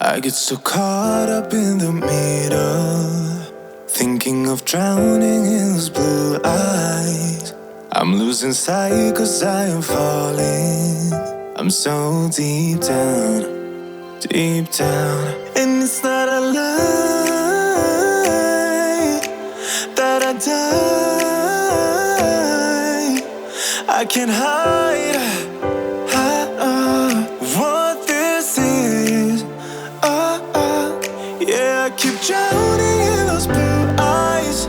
I get so caught up in the middle, thinking of drowning in those blue eyes. I'm losing sight 'cause I am falling. I'm so deep down, deep down. And it's not a lie that I die. I can't hide what this is. Yeah, I keep drowning in those blue eyes,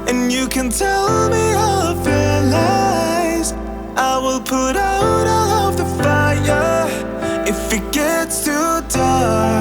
and you can tell me all of your lies. I will put out all of the fire if it gets too dark.